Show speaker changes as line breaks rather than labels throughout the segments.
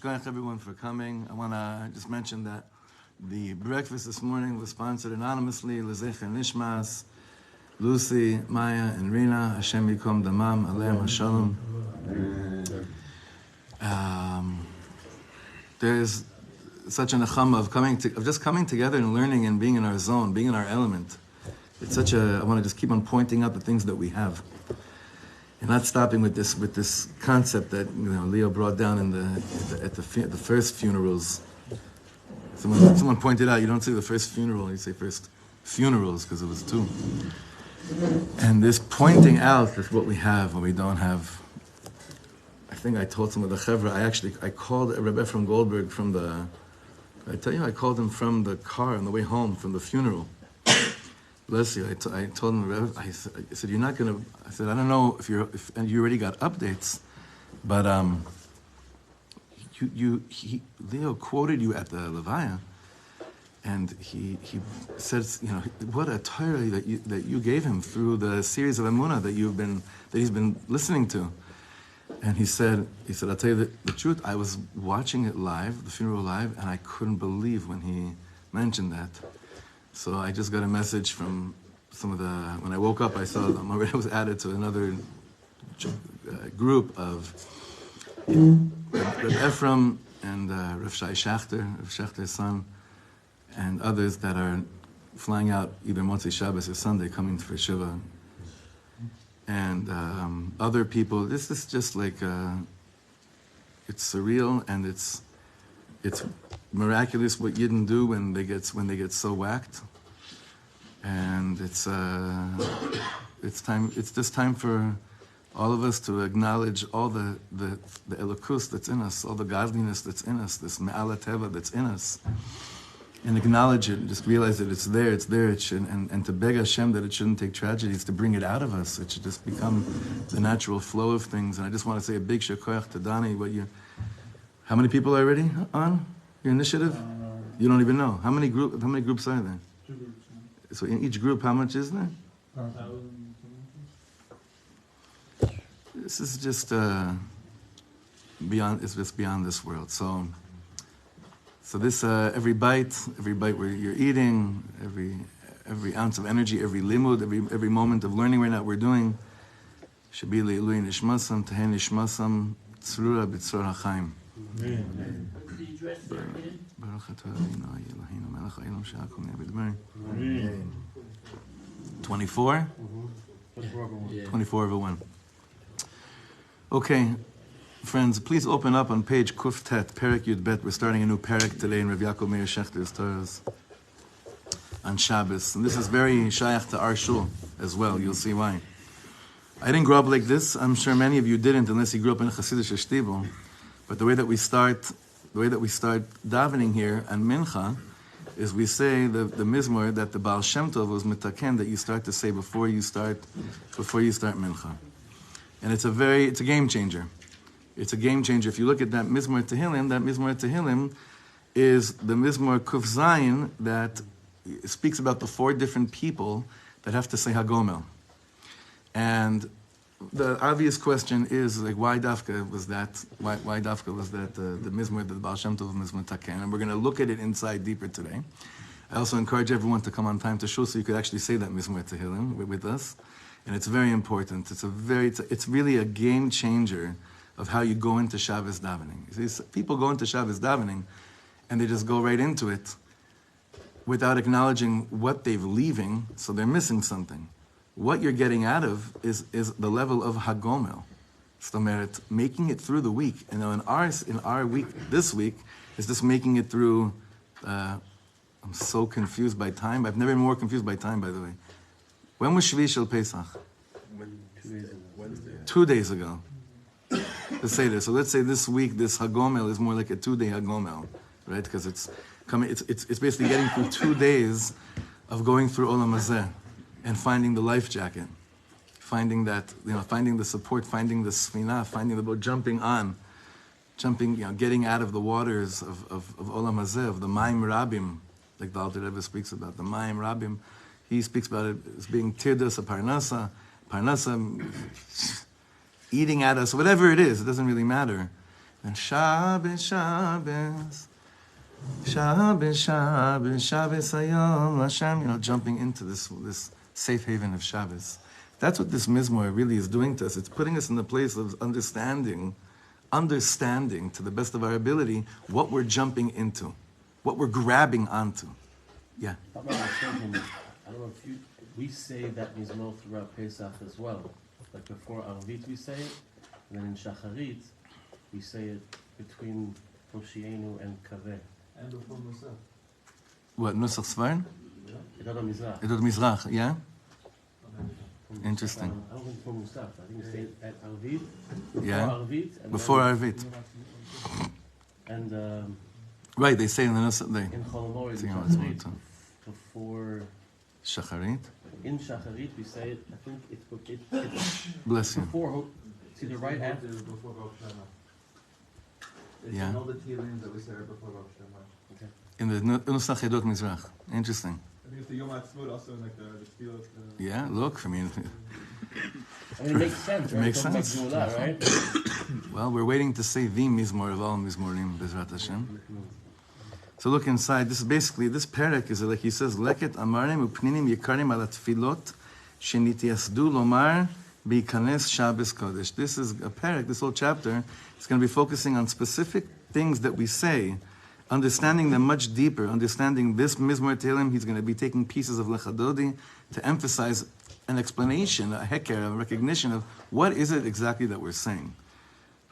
Thank everyone for coming. I want to just mention that the breakfast this morning was sponsored anonymously. L'zecher Nishmas, Lucy, Maya, and Rina. Hashem Yikom Damam, Aleim Hashalom. There's such an achama of just coming together and learning and being in our zone, being in our element. It's such a. I want to just keep on pointing out the things that we have, and not stopping with this concept that Leo brought down at the first funerals. Someone pointed out you don't say the first funeral, you say first funerals because it was two. And this pointing out is what we have, what we don't have. I think I told some of the chevra. I called Reb Ephraim Goldberg from the. I tell you, I called him from the car on the way home from the funeral. Bless you. I told him, I said, you're not going to, I said, I don't know if you already got updates, but Leo quoted you at the Levaya, and he says, what a Torah that you gave him through the series of Emunah that he's been listening to. And he said, I'll tell you the truth, I was watching it live, the funeral live, and I couldn't believe when he mentioned that. So I just got a message from when I woke up, I saw I was added to another group of Reb Ephraim and Reb Shechter's son, and others that are flying out either Motzei Shabbos or Sunday, coming for Shiva. And other people, this is just like, it's surreal and it's miraculous what Yidden do when they get so whacked, and it's just time for all of us to acknowledge all the elokus that's in us, all the godliness that's in us, this me'ala teva that's in us, and acknowledge it, and just realize that it's there, and to beg Hashem that it shouldn't take tragedies to bring it out of us. It should just become the natural flow of things. And I just want to say a big shakoyach to Dani. How many people are already on your initiative? You don't even know. How many groups are there?
2 groups. Yeah.
So in each group, how much is there?
1,000.
This is just beyond. It's just beyond this world. So this every bite where you're eating, every ounce of energy, every limud, every moment of learning right now we're doing, should be le'ilui nishmasam, tehei nishmasam, tzrura b'tzror hachaim.
Amen.
Baruch atah Eloheinu Eloheinu melech haolam she'akol neh b'dmei. 24? 24 over 1. Okay, friends, please open up on page Kuf Tet, Perek Yud Bet. We're starting a new Perek today in Reb Ya'akov Meir Shechter's Torahs on Shabbos. And this is very shayach to our shul as well. You'll see why. I didn't grow up like this. I'm sure many of you didn't, unless you grew up in a Hasidic shtibel. But the way that we start davening here on Mincha is we say the Mismo that the Baal Shem Tov was mitaken, that you start to say before you start Mincha. And it's a game changer. It's a game changer. If you look at that Mismo Tehilim is the Mismo Kuf Zayin that speaks about the 4 different people that have to say Hagomel. And the obvious question is, like, why Dafka was that? Why Dafka was that the Mismo, the Baal Shem Tov Mismo Taken? And we're going to look at it inside deeper today. I also encourage everyone to come on time to shul so you could actually say that Mismo Tehilim with us. And it's very important. It's really a game changer of how you go into Shabbos davening. You see, people go into Shabbos davening and they just go right into it without acknowledging what they're leaving, so they're missing something. What you're getting out of is the level of Hagomel. Stomerit, making it through the week. And in our week, this week, is just making it through, I'm so confused by time. I've never been more confused by time, by the way. When was Shvi Shel Pesach?
2 days ago. Wednesday.
2 days ago. Let's say this. So let's say this week, this Hagomel is more like a 2-day Hagomel, right? Because it's basically getting through 2 days of going through Olam Hazeh and finding the life jacket, finding the support, finding the sfina, finding the boat, jumping, getting out of the waters of Olam Hazeh, of the Maim Rabim, like the Alter Rebbe speaks about, the Maim Rabim. He speaks about it as being tirdas, a parnasa. Parnasa, eating at us, whatever it is, it doesn't really matter. And Shabbos, Shabbos, Shabbos, Shabbos, Shabbos Hayom Hashem, jumping into this safe haven of Shabbos. That's what this Mismo really is doing to us. It's putting us in the place of understanding to the best of our ability what we're jumping into, what we're grabbing onto. Yeah.
I don't know if we say that Mismo throughout Pesach as well. Like before Arvit we say it, and then in Shacharit we say it between Hoshienu and Kaveh. And before Musaf.
What, Nusach Svarn?
Edot Mizrach.
Edot Mizrach, yeah? Interesting.
I don't think before Musaf. I think we say it at Arvit, before
Yeah.
Arvit. And
Before Arvit.
And
Right, they say in the Nusach,
in Cholomorid,
See
in
how it's more
Shacharit,
time.
before...
Shacharit.
In Shacharit we say it, I think it's
Bless you.
before, it's either right after.
Before Rosh Hashanah. It's
Yeah.
in all the Tehilim that we say right before Rosh Hashanah.
Okay.
In the Nusach Edot Mizrach. Interesting.
I think it's the Yom HaTzmaut also in like the steel of the...
Yeah, look, I mean,
I mean, it makes sense, right?
Makes
Talking about
sense.
Geulah, right?
well, we're waiting to say the Mizmor of all Mizmorim, Bezrat Hashem. So look inside. This is basically, this parak is like he says, Leket amarim upninim yikarim ala tfilot shenitiasdu lomar b'ikanes Shabbos Kodesh. This is a parak, this whole chapter is going to be focusing on specific things that we say, understanding them much deeper, understanding this Mizmor Tehilim. He's going to be taking pieces of Lechadodi to emphasize an explanation, a heker, a recognition of what is it exactly that we're saying.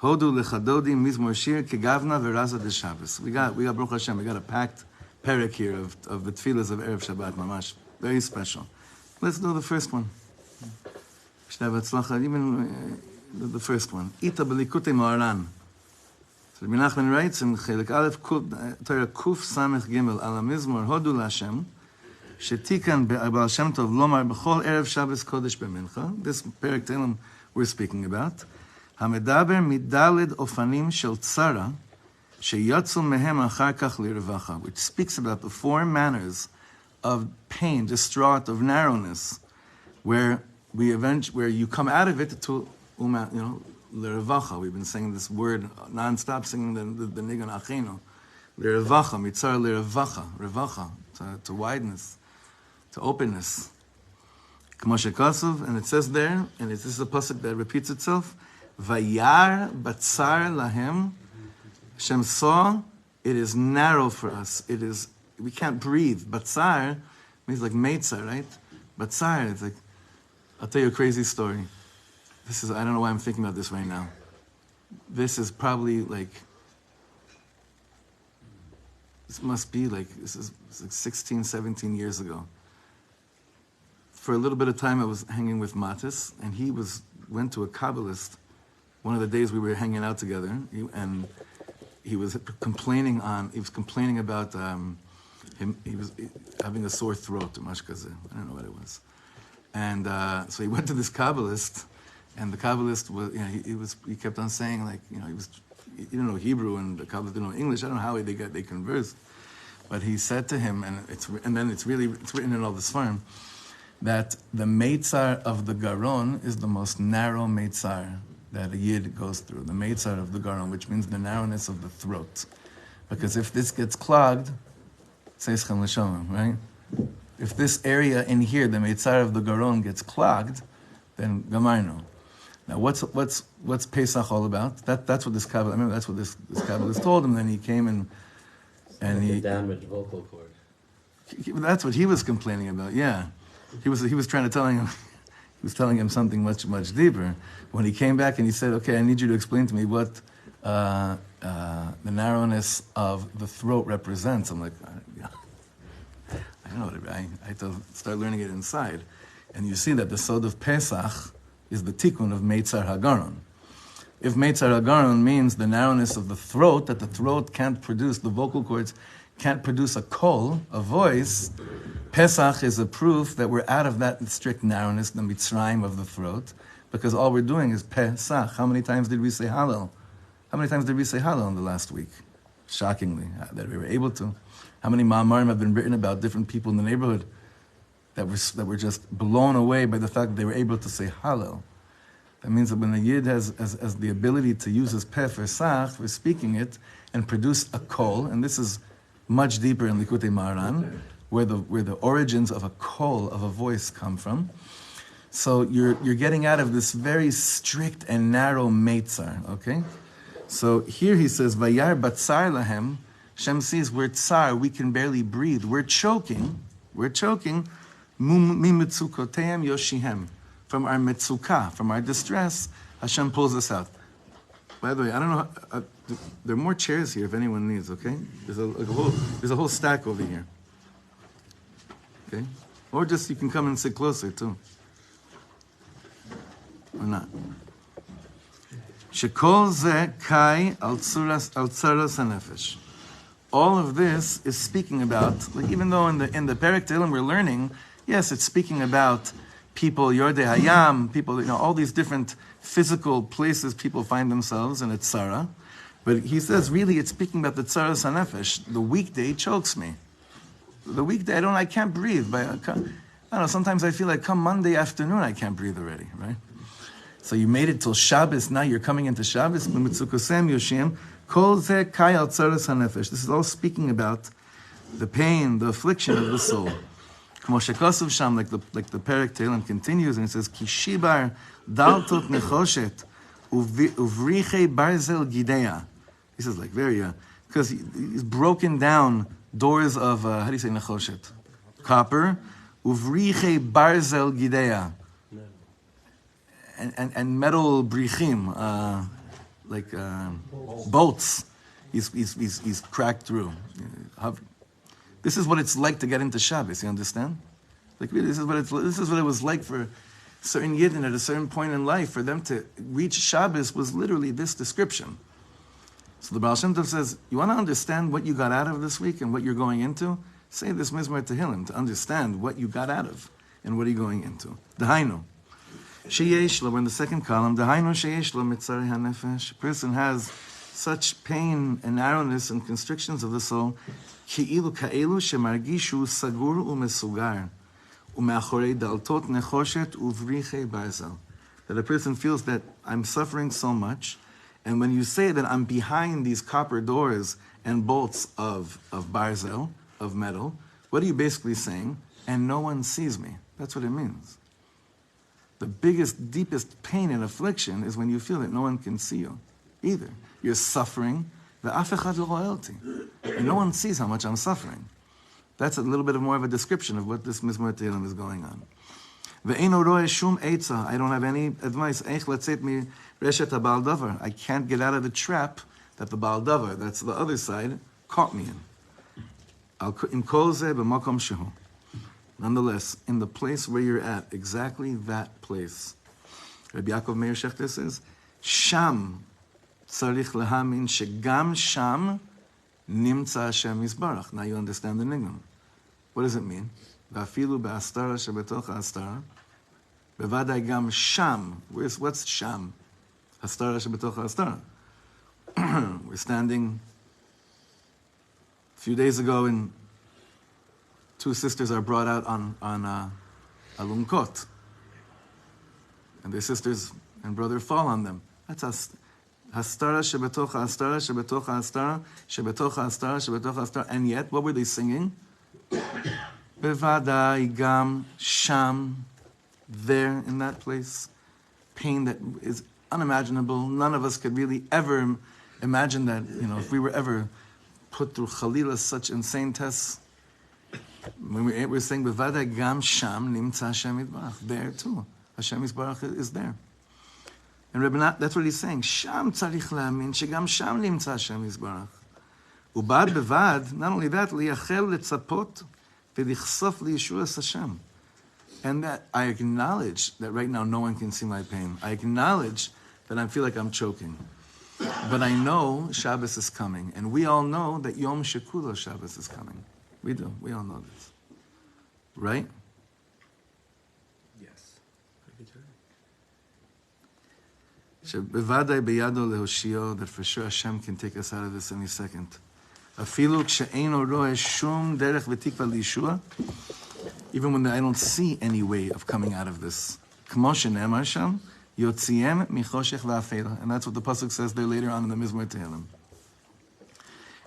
Hodu lechadodi mizmor shir kegavna veraza de Shabbos. We got Baruch Hashem. We got a packed parak here of the tefillas of Erev Shabbat, mamash, very special. Let's do the first one. Shnev Hatzlacha, even the first one. Ita belikutei mo'aran. So Rabbi Nachman writes in Chelik Aleph Torah Kuf Samech Gimel ala mizmor Hodu laHashem shetikan be'Baal Shem Tov lomar b'chol Erev Shabbos Kodesh b'Mincha. This parak Tehilim we're speaking about. המדבר מדלת אופנים של צרה, שיצאו מהם אחר כך לרווחה, which speaks about the four manners of pain, distraught, of narrowness, where you come out of it to, לרווחה. We've been saying this word non-stop, singing the nigun achenu. לרווחה, מצר לרווחה, רווחה, to wideness, to openness. כמו שכתוב, and it says there, and this is a pasuk that repeats itself, Vayar batzar lahem. Hashem saw, it is narrow for us. We can't breathe. Batzar means like meitzar, right? Batzar, it's like, I'll tell you a crazy story. I don't know why I'm thinking about this right now. This is probably like, this is like 16, 17 years ago. For a little bit of time I was hanging with Matis, and he went to a Kabbalist one of the days we were hanging out together, and he was complaining about he was having a sore throat, or mashkaze. I don't know what it was. And so he went to this Kabbalist, and the Kabbalist he kept on saying, like, he didn't know Hebrew, and the Kabbalist didn't know English. I don't know how they conversed, but he said to him, and it's written in all this form, that the meitzar of the garon is the most narrow meitzar that a yid goes through, the meitzar of the garon, which means the narrowness of the throat. Because if this gets clogged, says Chem L'Sholem, right? If this area in here, the meitzar of the garon, gets clogged, then gamarno. Now, what's Pesach all about? That's what this Kabbalah. I remember that's what this Kabbalist told him. Then he came and he
damaged vocal cord.
That's what he was complaining about. Yeah, he was trying to telling him. He was telling him something much, much deeper. When he came back and he said, okay, I need you to explain to me what the narrowness of the throat represents. I'm like, I don't know what I had to start learning it inside. And you see that the Sod of Pesach is the tikkun of Meitzar Hagaron. If Meitzar Hagaron means the narrowness of the throat, that the throat can't produce, the vocal cords can't produce a kol, a voice, Pesach is a proof that we're out of that strict narrowness, the mitzrayim of the throat, because all we're doing is Pesach. How many times did we say Hallel? How many times did we say Hallel in the last week? Shockingly, that we were able to. How many ma'amarim have been written about different people in the neighborhood that were just blown away by the fact that they were able to say Hallel? That means that when a Yid has the ability to use his peh for sach, for speaking it, and produce a kol, and this is much deeper in Likutei Maharan, where the origins of a kol, of a voice, come from. So you're getting out of this very strict and narrow meitzar, okay? So here he says, Vayar batzar lahem, Shem sees we're tsar, we can barely breathe, we're choking, mi mitzukoteim yoshihem. From our mitzukah, from our distress, Hashem pulls us out. By the way, I don't know, there are more chairs here if anyone needs, okay? There's a whole stack over here. Okay? Or just you can come and sit closer too. Or not. Shekol ze kai al tzaras hanefesh. All of this is speaking about, like even though in the Perek Tehilim we're learning, yes, it's speaking about people, Yordei Hayam, people, all these different physical places people find themselves in a tzara. But he says, really, it's speaking about the tzaras hanefesh. The weekday chokes me. The weekday, I can't breathe. I don't know, sometimes I feel like come Monday afternoon, I can't breathe already, right? So you made it till Shabbos, now you're coming into Shabbos, Mitzukosem Yoshim, Kol Ze Kai Al Tzaras HaNefesh. This is all speaking about the pain, the affliction of the soul. Kmo shekosov sham, like the Perek Tehilim continues, and it says, Ki shibar daltot nechoshet uvrichei barzel gideya. He says, like, very, because he's broken down doors of, how do you say nechoshet? Copper. Uvrichei barzel gideya. And metal brichim, bolts, he's cracked through. This is what it's like to get into Shabbos. You understand? Like really, this is what it was like for certain Yidden at a certain point in life. For them to reach Shabbos was literally this description. So the Baal Shem Tov says, you want to understand what you got out of this week and what you're going into? Say this Mismo Tehilim to understand what you got out of and what are you going into. Dahainu. We're in the second column. A person has such pain and narrowness and constrictions of the soul. That a person feels that I'm suffering so much, and when you say that I'm behind these copper doors and bolts of barzel, of metal, what are you basically saying? And no one sees me. That's what it means. The biggest, deepest pain and affliction is when you feel that no one can see you either. You're suffering, and no one sees how much I'm suffering. That's a little bit more of a description of what this Mismo Tehilim is going on. I don't have any advice. I can't get out of the trap that the Baal Davar, that's the other side, caught me in. Nonetheless, in the place where you're at, exactly that place, Reb Ya'akov Meir Shechter says, Sham tzarich lehamin shegam sham nimtza Hashem yisbarach. Now you understand the nigun. What does it mean? V'afilu be'astara shebetoch ha'astara. Bevadai gam sham. What's sham? Hastara shebetoch ha'astara. We're standing a few days ago in two sisters are brought out on alumkot, and their sisters and brother fall on them. That's hastara shebetoch hastara shebetoch hastara shebetoch hastara shebetoch hastara. And yet, what were they singing? Bevadai gam sham. There in that place, pain that is unimaginable. None of us could really ever imagine that. If we were ever put through Chalila such insane tests. When we're saying Bevada Gam Sham Nimtza Hashem Yitbarach, there too, Hashem Yitbarach is there. And Rebbe, that's what he's saying. Sham tzarich la'amin shegam sham nimtza Hashem Yitbarach. Ubad bevad, not only that, liyachel letzapot v'lichsof liyeshuas Hashem. And that I acknowledge that right now no one can see my pain. I acknowledge that I feel like I'm choking. But I know Shabbos is coming, and we all know that Yom Shekulo Shabbos is coming. We do. We all know this. Right?
Yes.
Bevadai beyado lehoshio, that for sure Hashem can take us out of this any second. Afilu kshe'eino roeh shum derech v'tikva liyeshua, even when I don't see any way of coming out of this. Kmo she'nemar sham, Yotziem michoshech va'afela. And that's what the pasuk says there later on in the Mismo Tehilim.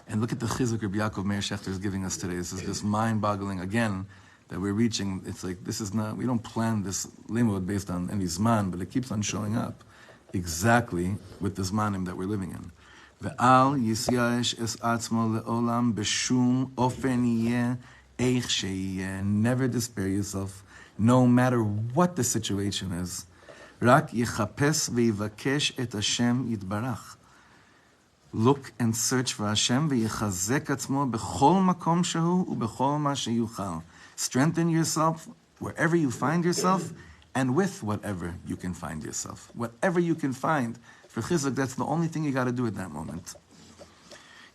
And look at the chizuk Reb Ya'akov Meir Shechter is giving us today. This is just mind-boggling again that we're reaching. It's like this is not. We don't plan this limud based on any zman, but it keeps on showing up exactly with the zmanim that we're living in. Ve'al yisyash es atzmo le'olam b'shum ofen yeh eich sheyeh. Never despair yourself, no matter what the situation is. Rak yichapes ve'yivakesh et Hashem yitbarach. Look and search for Hashem v'yichazek atzmo b'chol makom shehu u'b'chol ma sheyuchal. Strengthen yourself wherever you find yourself and with whatever you can find yourself. Whatever you can find. For chizuk, that's the only thing you got to do at that moment.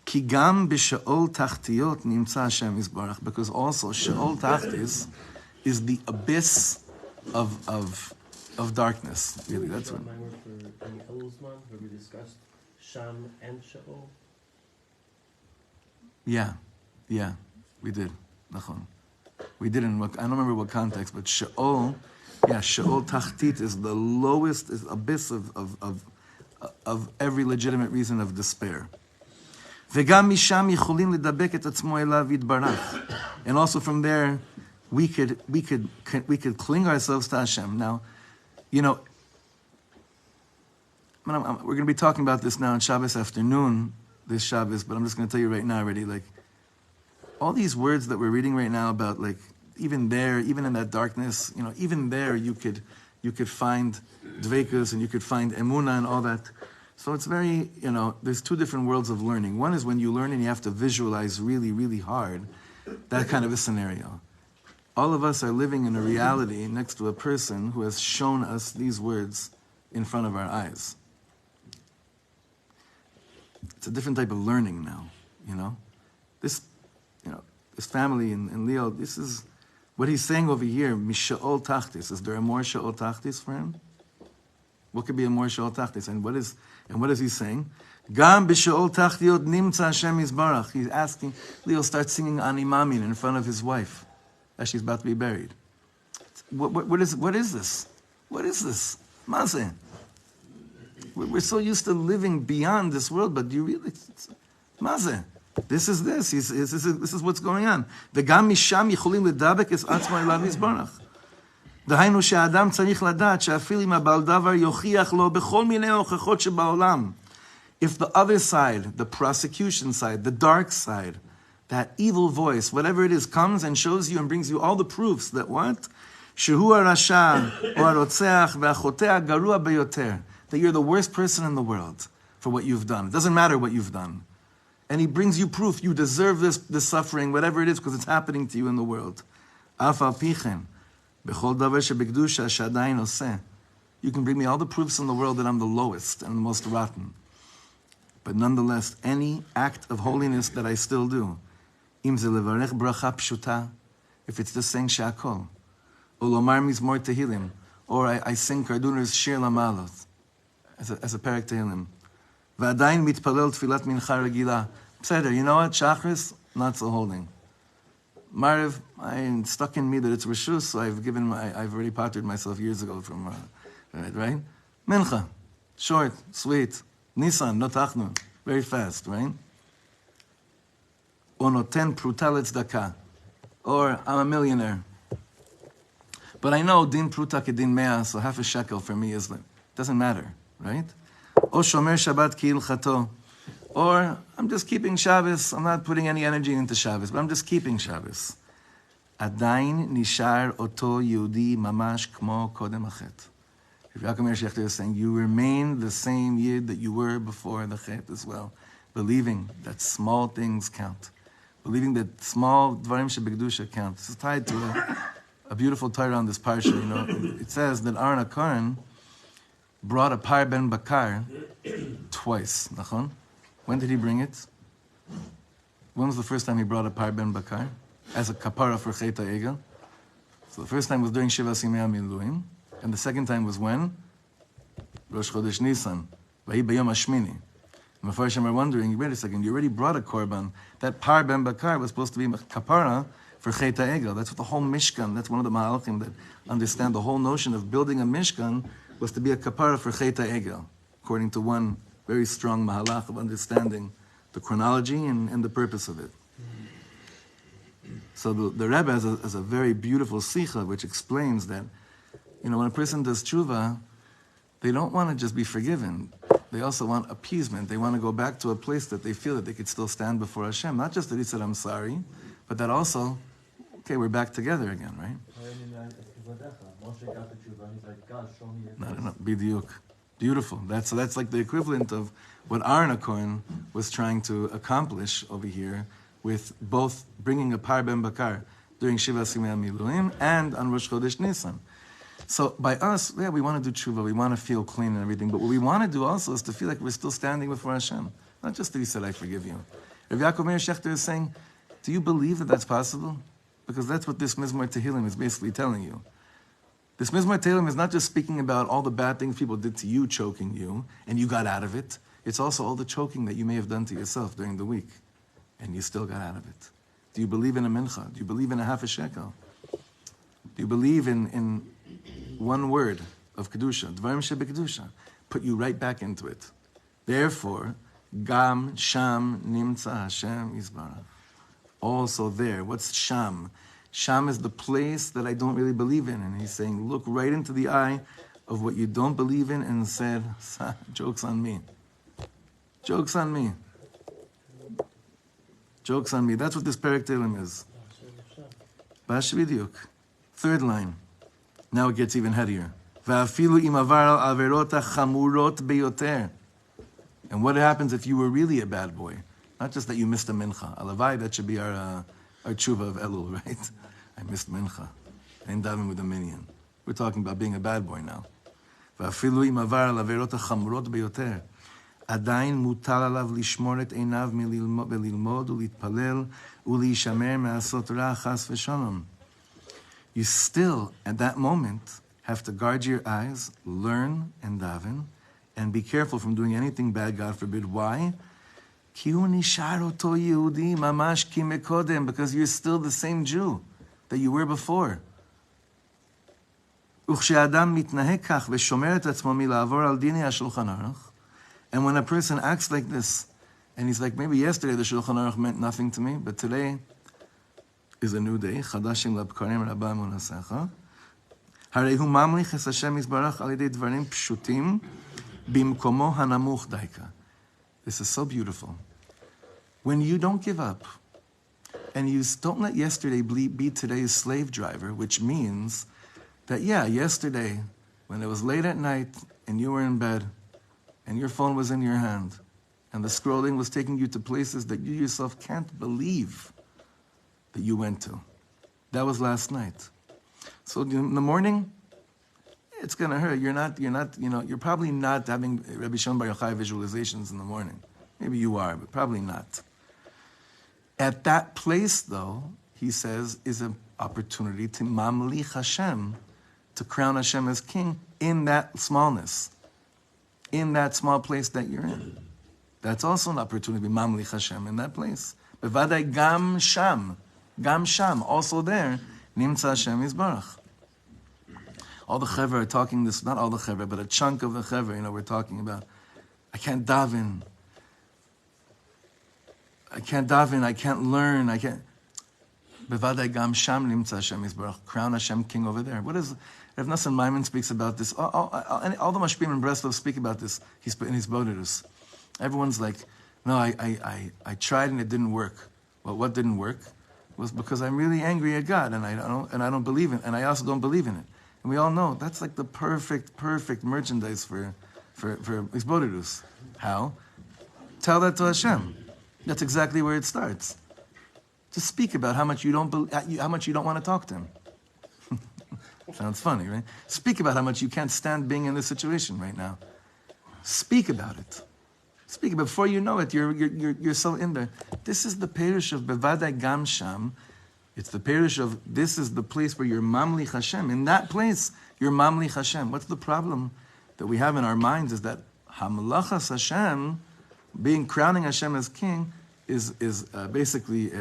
Ki gam b'she'ol tachtiyot nimtza Hashem yisbarach. Because also, she'ol tachtis is the abyss of darkness. Really, that's what.
Where we discussed Shem and Sheol.
Yeah, we did. Nachon. We did in what, I don't remember what context, but Sheol, Sheol Tachtit is the lowest, is abyss of every legitimate reason of despair. V'gam misham yicholim ledabek et atzmo elav yitbarach. And also from there, we could cling ourselves to Hashem. Now, you know, we're going to be talking about this now on Shabbos afternoon, this Shabbos, but I'm just going to tell you right now already, like, all these words that we're reading right now about, like, even there, even in that darkness, you know, even there you could find dveikus and you could find emunah and all that. So it's very, you know, there's two different worlds of learning. One is when you learn and you have to visualize really, really hard, that kind of a scenario. All of us are living in a reality next to a person who has shown us these words in front of our eyes. It's a different type of learning now, you know. This family in Leo, this is what he's saying over here, Misha'ol Tachtis. Is there a more Sha'ol Tachtis for him? What could be a more Sha'ol Tachtis? And what is he saying? Gam b'Sha'ol Tachtiot nimtza Hashem yisbarach. He's asking, Leo starts singing Animamin in front of his wife as she's about to be buried. What is this? What is this? Mazeh. We're so used to living beyond this world, but do you really? Mazeh. This is this. This is what's going on. וגם משם יכולים לדבק את עצמו אליו יזברך. דהיינו שהאדם צריך לדעת שאפילו אם הבעל דבר יוכיח לו בכל מיני הוכחות שבעולם. If the other side, the prosecution side, the dark side, that evil voice, whatever it is, comes and shows you and brings you all the proofs that what? שהוא הרשע או הרוצח והחוטא הגרוע ביותר. That you're the worst person in the world for what you've done. It doesn't matter what you've done. And he brings you proof. You deserve this suffering, whatever it is, because it's happening to you in the world. You can bring me all the proofs in the world that I'm the lowest and the most rotten. But nonetheless, any act of holiness that I still do, if it's just saying shakol, ulomar mizmor Tehilim, or I sing Karduner's Shir Lamalot, as a parak Tehilim, ועדיין מתפלל תפילת מנחה רגילה. בסדר, you know what? Shachris, not so holding. Mariv, it's stuck in me that it's Rishus, so I've already pottered myself years ago from, right? Mincha, short, sweet. Nisan, notachnu, very fast, right? Or noten pruta tzedakah. Or I'm a millionaire. But I know din pruta kedin mea, so half a shekel for me is, doesn't matter, right? Or shomer Shabbat ki'ilchato. Or I'm just keeping Shabbos. I'm not putting any energy into Shabbos, but I'm just keeping Shabbos. Adain nishar oto Yehudi mamash kmo kodem achet. Reb Ya'akov Meir Shechter is saying, you remain the same Yid that you were before the chet as well. Believing that small things count. Believing that small dvarim shebekdusha count. This is tied to a beautiful Torah on this parsha. You know, it says that Aaron HaKohen brought a par ben bakar twice. Nachon? When did he bring it? When was the first time he brought a par ben bakar? As a kapara for chet ha'egel. So the first time was during Shiva Simei HaMiluim. And the second time was when? Rosh Chodesh Nisan. Vahi Bayom Hashmini. And the first time we're wondering, wait a second, you already brought a korban. That par ben bakar was supposed to be kapara for chet ha'egel. That's what the whole Mishkan, that's one of the Mahalchim that understand the whole notion of building a Mishkan was to be a kapara for Chet HaEgel, according to one very strong mahalach of understanding the chronology and the purpose of it. So the Rebbe has a very beautiful sikha which explains that, when a person does tshuva, they don't want to just be forgiven. They also want appeasement. They want to go back to a place that they feel that they could still stand before Hashem. Not just that he said, I'm sorry, but that also, okay, we're back together again, right? No, bidiyuk. Beautiful. That's like the equivalent of what Aaron HaKohen was trying to accomplish over here with both bringing a par ben bakar during Shiva Simei Miluim and on Rosh Chodesh Nisan. So by us, we want to do tshuva, we want to feel clean and everything, but what we want to do also is to feel like we're still standing before Hashem. Not just that he said, I forgive you. Reb Ya'akov Meir Shechter is saying, do you believe that that's possible? Because that's what this Mismo Tehilim is basically telling you. This Mismo Tehilim is not just speaking about all the bad things people did to you, choking you, and you got out of it. It's also all the choking that you may have done to yourself during the week, and you still got out of it. Do you believe in a mincha? Do you believe in a half a shekel? Do you believe in one word of Kedusha, Dvarim Shebekdusha, put you right back into it. Therefore, Gam Sham Nimtza Hashem Yisbarach. Also there, what's Sham? Sham is the place that I don't really believe in. And he's saying, look right into the eye of what you don't believe in and said, joke's on me. Joke's on me. Joke's on me. That's what this Perek Tehilim is. Bash B'diuk. Third line. Now it gets even headier. Va'afilu im avar al averot chamurot beyoter. And what happens if you were really a bad boy? Not just that you missed a mincha. Alavai, that should be our tshuva of Elul, right? I missed mincha. I ain't diving with a minion. We're talking about being a bad boy now. Va'afilu im avar al averot chamurot beyoter. עדיין מוטל עליו לשמור את עיניו וללמוד ולהתפלל ולהישמר מעשות רע חס ושלום. You still, at that moment, have to guard your eyes, learn and daven, and be careful from doing anything bad, God forbid. Why? כי הוא נשאר אותו יהודי ממש כמקודם, because you're still the same Jew that you were before. וכשאדם מתנהג כך ושומר את עצמו מלעבור על דיני השולחן ערוך, and when a person acts like this, and he's like, maybe yesterday the Shulchan Aruch meant nothing to me, but today is a new day. Chadashim labkarim rabba munasecha. Harei hu mamlich es Hashem yisbarach al yedei dvarim pshutim bimkomo hanamuch daika. This is so beautiful. When you don't give up, and you don't let yesterday be today's slave driver, which means that, yesterday, when it was late at night, and you were in bed, and your phone was in your hand, and the scrolling was taking you to places that you yourself can't believe that you went to. That was last night. So in the morning, it's going to hurt. You're probably not having Rabbi Shimon Bar Yochai visualizations in the morning. Maybe you are, but probably not. At that place, though, he says, is an opportunity to mamlich Hashem, to crown Hashem as king in that smallness, in that small place that you're in. That's also an opportunity to be mamlich Hashem in that place. Bevadai gam sham, also there, nimtza Hashem yisbarach. All the chevra are talking this, not all the chevra, but a chunk of the chevra, we're talking about, I can't daven, I can't learn, I can't. Bevadai gam sham nimtza Hashem yisbarach, crown Hashem king over there. What is, Rav Nassan Maimon speaks about this. All the Mashpim in Breslov speak about this. In his Bodidus. Everyone's like, no, I tried and it didn't work. Well, what didn't work was because I'm really angry at God and I don't believe in it, and I also don't believe in it. And we all know that's like the perfect merchandise for his Bodidus. How? Tell that to Hashem. That's exactly where it starts. Just speak about how much you don't want to talk to him. Sounds funny, right? Speak about how much you can't stand being in this situation right now. Speak about it. Speak about it. Before you know it, you're so in there. This is the parish of Bevadai Gam Sham. It's the parish of, this is the place where you're mamlich Hashem. In that place, you're mamlich Hashem. What's the problem that we have in our minds is that Hamlachas Hashem, crowning Hashem as king, is basically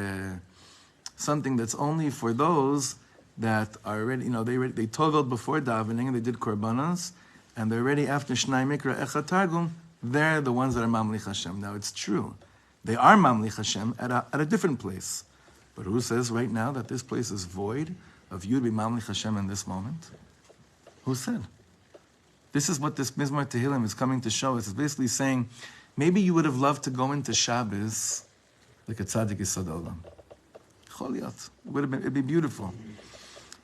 something that's only for those that are already, they toveled before davening and they did korbanos, and they're already after Shnai Mikra Echad Targum, they're the ones that are Mamlich Hashem. Now it's true. They are Mamlich Hashem at a different place. But who says right now that this place is void of you to be Mamlich Hashem in this moment? Who said? This is what this Mismo Tehilim is coming to show us. It's basically saying, maybe you would have loved to go into Shabbos like a tzaddik Yisod Olam. Choliot. It'd be beautiful.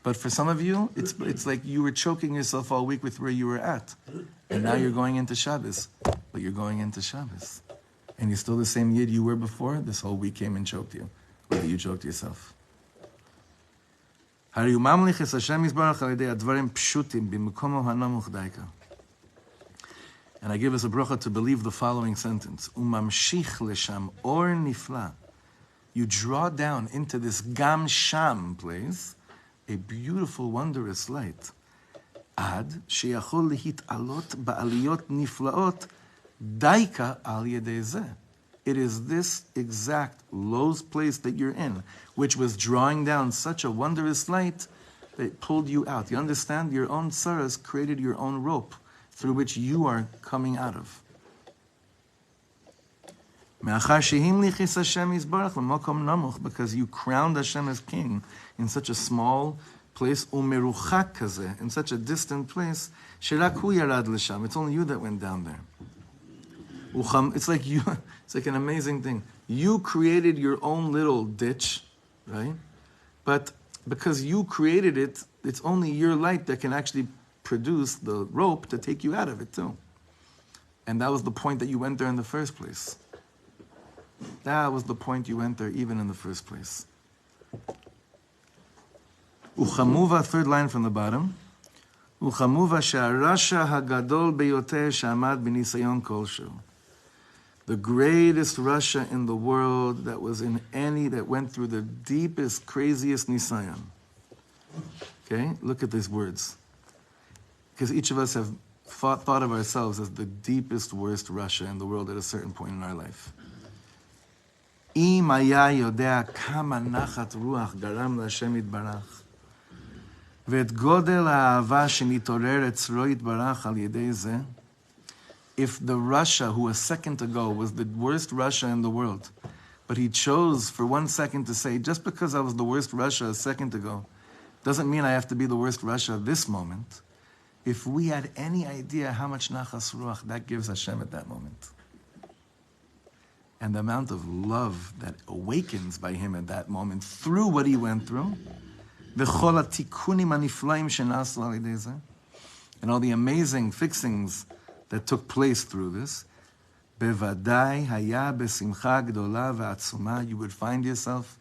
But for some of you, it's like you were choking yourself all week with where you were at. And now you're going into Shabbos. But you're going into Shabbos. And you're still the same yid you were before. This whole week came and choked you. Whether you choked yourself. And I give us a bracha to believe the following sentence. You draw down into this Gam Sham place a beautiful, wondrous light. Ad sheyachol lehit'alot ba'aliyot niflaot daika al yedei zeh. It is this exact low place that you're in, which was drawing down such a wondrous light that pulled you out. You understand? Your own tsaras created your own rope through which you are coming out of. Because you crowned Hashem as king in such a small place, in such a distant place, it's only you that went down there. It's like an amazing thing. You created your own little ditch, right? But because you created it, it's only your light that can actually produce the rope to take you out of it too. And that was the point that you went there in the first place. That was the point you went there even in the first place. Uchamuva, third line from the bottom. Uchamuva she'arasha hagadol beyoter she'amad b'nisayon kolshu. The greatest Russia in the world that went through the deepest, craziest nisayon. Okay, look at these words. Because each of us have thought of ourselves as the deepest, worst Russia in the world at a certain point in our life. Im haya yodea kama nachat ruach garam l'Hashem yitbarach ve'et godel ha'ahava shenitorer etzro yitbarach al yedei zeh. If the Russia who a second ago was the worst Russia in the world, but he chose for 1 second to say, just because I was the worst Russia a second ago, doesn't mean I have to be the worst Russia this moment. If we had any idea how much nachas ruach that gives Hashem at that moment, and the amount of love that awakens by him at that moment through what he went through, and all the amazing fixings that took place through this, you would find yourself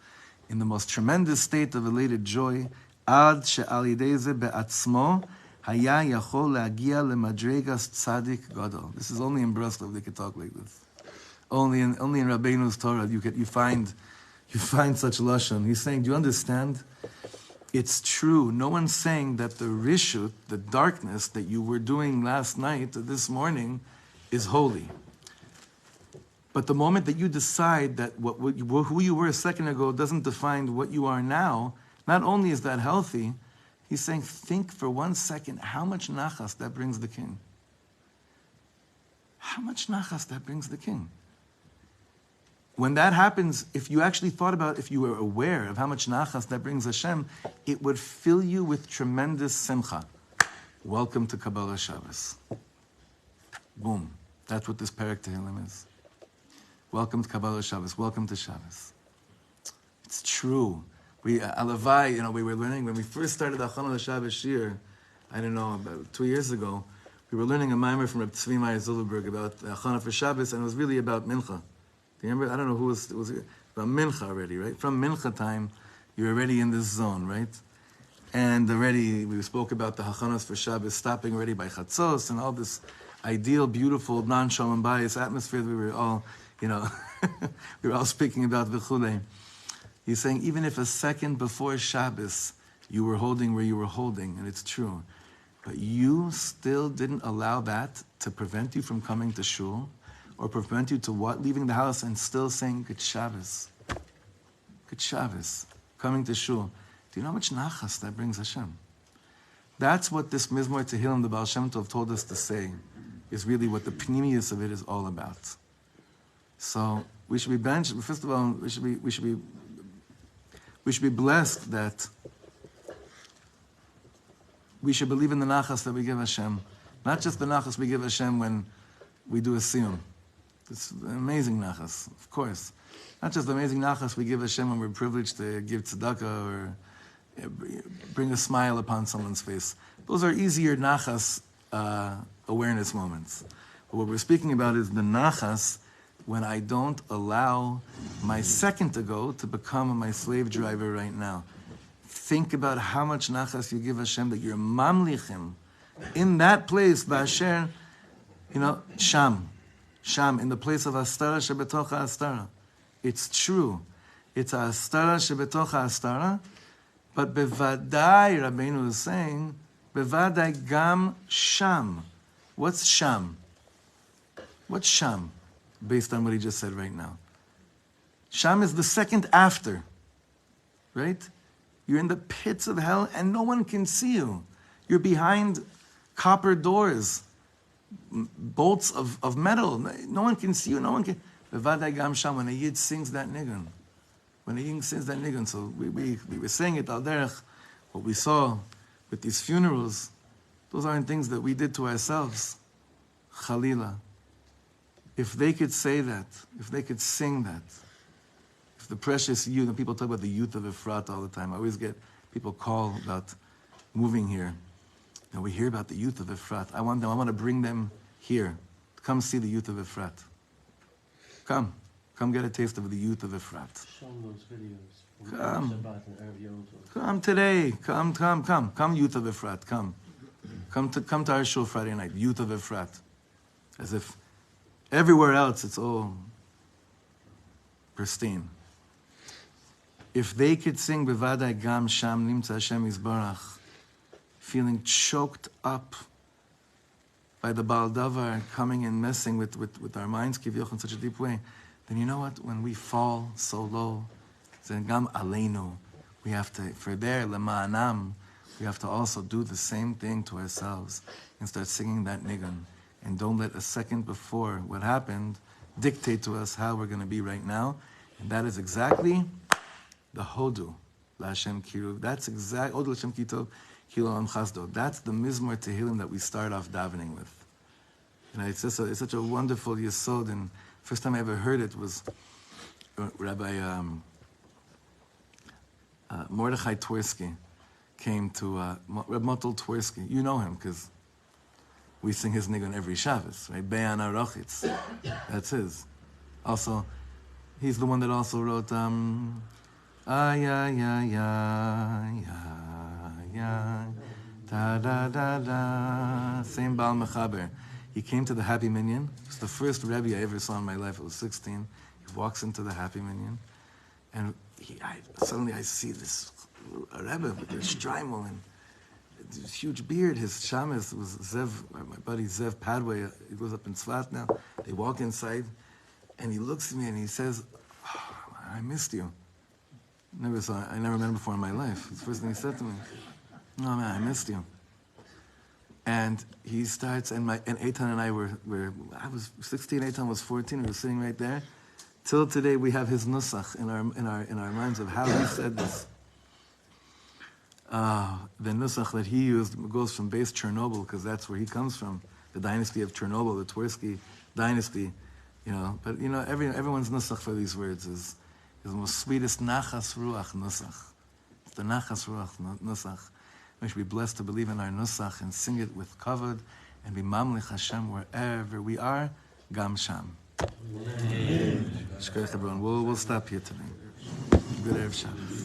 in the most tremendous state of elated joy. This is only in Breslov they could talk like this. Only in Rabbeinu's Torah you find such lashon. He's saying, do you understand? It's true. No one's saying that the rishut, the darkness that you were doing last night, this morning, is holy. But the moment that you decide that who you were a second ago doesn't define what you are now, not only is that healthy, he's saying, think for 1 second how much nachas that brings the king. How much nachas that brings the king. When that happens, if you actually thought about, if you were aware of how much nachas that brings Hashem, it would fill you with tremendous simcha. Welcome to Kabbalah Shabbos. Boom. That's what this Perek Tehilim is. Welcome to Kabbalah Shabbos. Welcome to Shabbos. It's true. We Alavai, we were learning, when we first started the Achana Shabbos Shir, I don't know, about 2 years ago, we were learning a mimer from Reb Tzvi Meyer Zilberberg about Achana for Shabbos, and it was really about Mincha. Remember? I don't know who was about Mincha already, right? From Mincha time, you're already in this zone, right? And already we spoke about the Hachanos for Shabbos stopping already by Chatzos and all this ideal, beautiful, non-shalom bias atmosphere that we were all, we were all speaking about v'chulei. He's saying even if a second before Shabbos you were holding where you were holding, and it's true, but you still didn't allow that to prevent you from coming to shul, or prevent you to leaving the house and still saying Good Shabbos. Good Shabbos. Coming to shul. Do you know how much nachas that brings Hashem? That's what this Mismo Tehilim, the Baal Shem Tov, told us to say, is really what the pnimius of it is all about. So we should be benched. First of all, we should be blessed that we should believe in the nachas that we give Hashem, not just the nachas we give Hashem when we do a siyum. It's an amazing nachas, of course. Not just the amazing nachas we give Hashem when we're privileged to give tzedakah or bring a smile upon someone's face. Those are easier nachas awareness moments. But what we're speaking about is the nachas when I don't allow my second ago to become my slave driver right now. Think about how much nachas you give Hashem, that you're mamlichim in that place, ba'asher, sham, in the place of astara shebetocha astara. It's true. It's a astara shebetocha astara, but bevadai, Rabbeinu is saying, bevadai gam sham. What's sham? What's sham? Based on what he just said right now. Sham is the second after, right? You're in the pits of hell and no one can see you. You're behind copper doors, bolts of metal. No one can see you, no one can. Bevadai gam sham, when a yid sings that nigun. So we were saying it al derech, what we saw with these funerals, those aren't things that we did to ourselves. Chalila. If they could say that, if they could sing that, if the precious youth, and people talk about the youth of Efrat all the time. I always get people call about moving here. And we hear about the youth of Efrat. I want to bring them here. Come see the youth of Efrat. Come get a taste of the youth of Efrat.
Show them those videos.
Come.
Shabbat and Erev Yom Tov.
Come today. Come, youth of Efrat. Come to our show Friday night. Youth of Efrat. As if everywhere else it's all pristine. If they could sing Bevadai Gam Sham Nimtza Hashem Yisbarach, feeling choked up by the Baal Davar coming and messing with our minds, Kivyoch, in such a deep way, then you know what? When we fall so low, then Gam Aleinu, we have to, for there, Lema'anam, we have to also do the same thing to ourselves and start singing that nigun. And don't let a second before what happened dictate to us how we're going to be right now. And that is exactly the Hodu, L'Hashem Kiruv. That's exact, Hodu L'Hashem Kitov, Kilo Am Chasdo. That's the Mismo Tehilim that we start off davening with. It's such a wonderful yesod. And first time I ever heard it was Rabbi Mordechai Twersky came to Reb Motel Twersky. You know him because we sing his nigun every Shabbos, right? Be'an Arochitz. That's his. Also, he's the one that also wrote ay da da da da. Same Baal Mechaber. He came to the Happy Minyan. It's the first Rebbe I ever saw in my life. I was 16. He walks into the Happy Minyan, and suddenly I see this Rebbe with a shtreimel and this huge beard. His shamus was Zev, my buddy Zev Padway. He lives up in Tzvat now. They walk inside, and he looks at me and he says, "Oh, I missed you. I never met him before in my life." It's the first thing he said to me. "No, man, I missed you." And he starts, and Eitan and I I was 16, Eitan was 14. We were sitting right there. Till today, we have his nusach in our minds of how he said this. The nusach that he used goes from base Chernobyl, because that's where he comes from, the dynasty of Chernobyl, the Twersky dynasty, But everyone's nusach for these words is the most sweetest nachas ruach nusach. It's the nachas ruach nusach. We should be blessed to believe in our nusach and sing it with kavod and be mamlich Hashem wherever we are. Gam sham. We'll stop here today. Good Erev Shabbos.